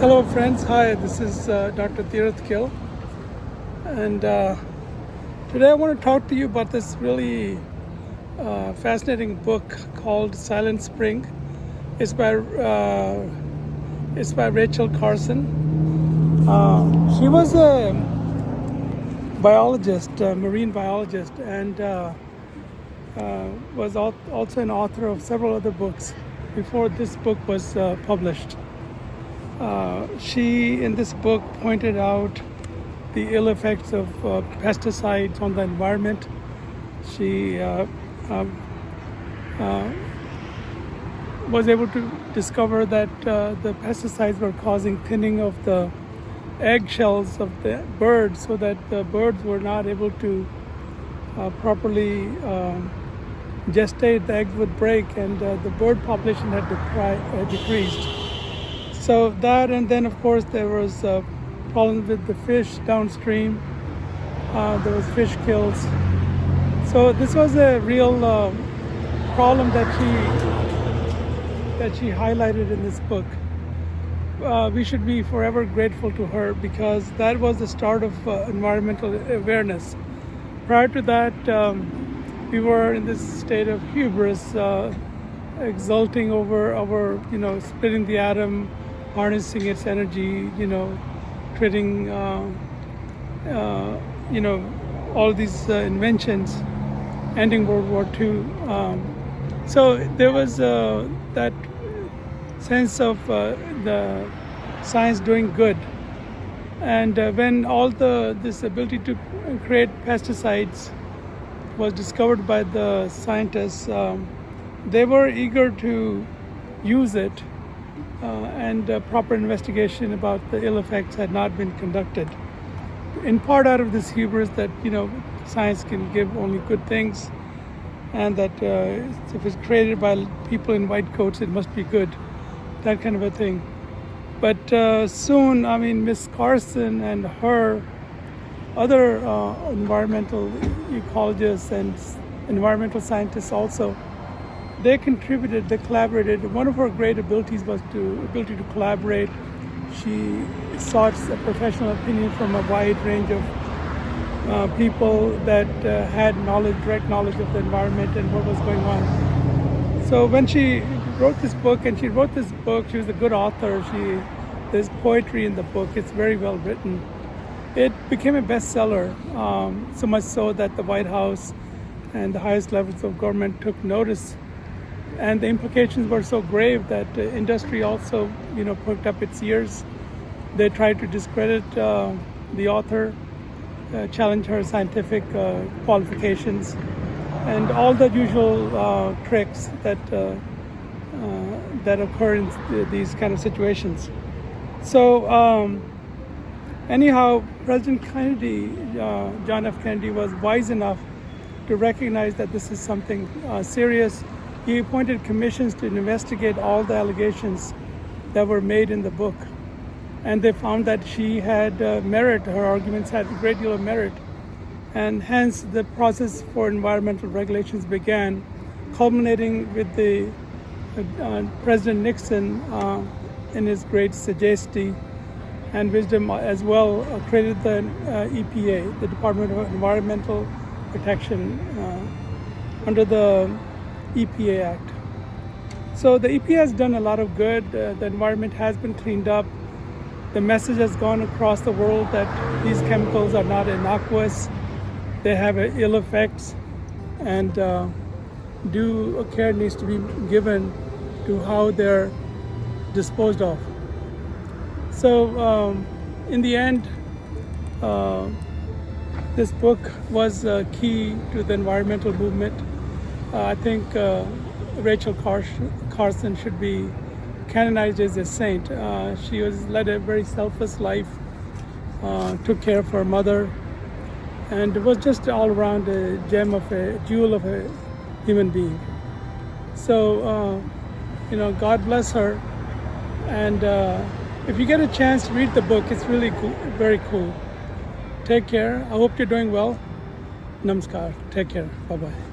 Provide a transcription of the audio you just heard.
Hello friends, hi, this is Dr. Tirath Gill, and today I want to talk to you about this really fascinating book called Silent Spring. It's by Rachel Carson. She was a biologist, a marine biologist, and was also an author of several other books before this book was published. She, in this book, pointed out the ill effects of pesticides on the environment. She was able to discover that the pesticides were causing thinning of the eggshells of the birds, so that the birds were not able to properly gestate. The eggs would break, and the bird population had decreased. So that, and then of course there was problems with the fish downstream. There was fish kills. So this was a real problem that she highlighted in this book. We should be forever grateful to her, because that was the start of environmental awareness. Prior to that, we were in this state of hubris, exulting over splitting the atom, harnessing its energy, creating, all these inventions, ending World War II. So there was that sense of the science doing good. And when all this ability to create pesticides was discovered by the scientists, they were eager to use it. And proper investigation about the ill effects had not been conducted. In part out of this hubris that, science can give only good things, and that if it's created by people in white coats, it must be good, that kind of a thing. But soon, Miss Carson and her other environmental ecologists and environmental scientists also, they contributed, they collaborated. One of her great abilities was ability to collaborate. She sought a professional opinion from a wide range of people that had direct knowledge of the environment and what was going on. So when she wrote this book, she was a good author. There's poetry in the book. It's very well written. It became a bestseller, so much so that the White House and the highest levels of government took notice. And the implications were so grave that industry also, perked up its ears. They tried to discredit the author, challenge her scientific qualifications, and all the usual tricks that occur in these kind of situations. So anyhow, President Kennedy, John F. Kennedy, was wise enough to recognize that this is something serious. He appointed commissions to investigate all the allegations that were made in the book. And they found that she had merit, her arguments had a great deal of merit. And hence the process for environmental regulations began, culminating with the President Nixon, in his great sagacity and wisdom as well, created the EPA, the Department of Environmental Protection, under the EPA Act. So the EPA has done a lot of good. The environment has been cleaned up. The message has gone across the world that these chemicals are not innocuous. They have ill effects, and due care needs to be given to how they're disposed of. So in the end, this book was key to the environmental movement. I think Rachel Carson should be canonized as a saint. She led a very selfless life, took care of her mother, and was just all around a jewel of a human being. So, God bless her. And if you get a chance to read the book, it's really cool, very cool. Take care. I hope you're doing well. Namaskar. Take care. Bye-bye.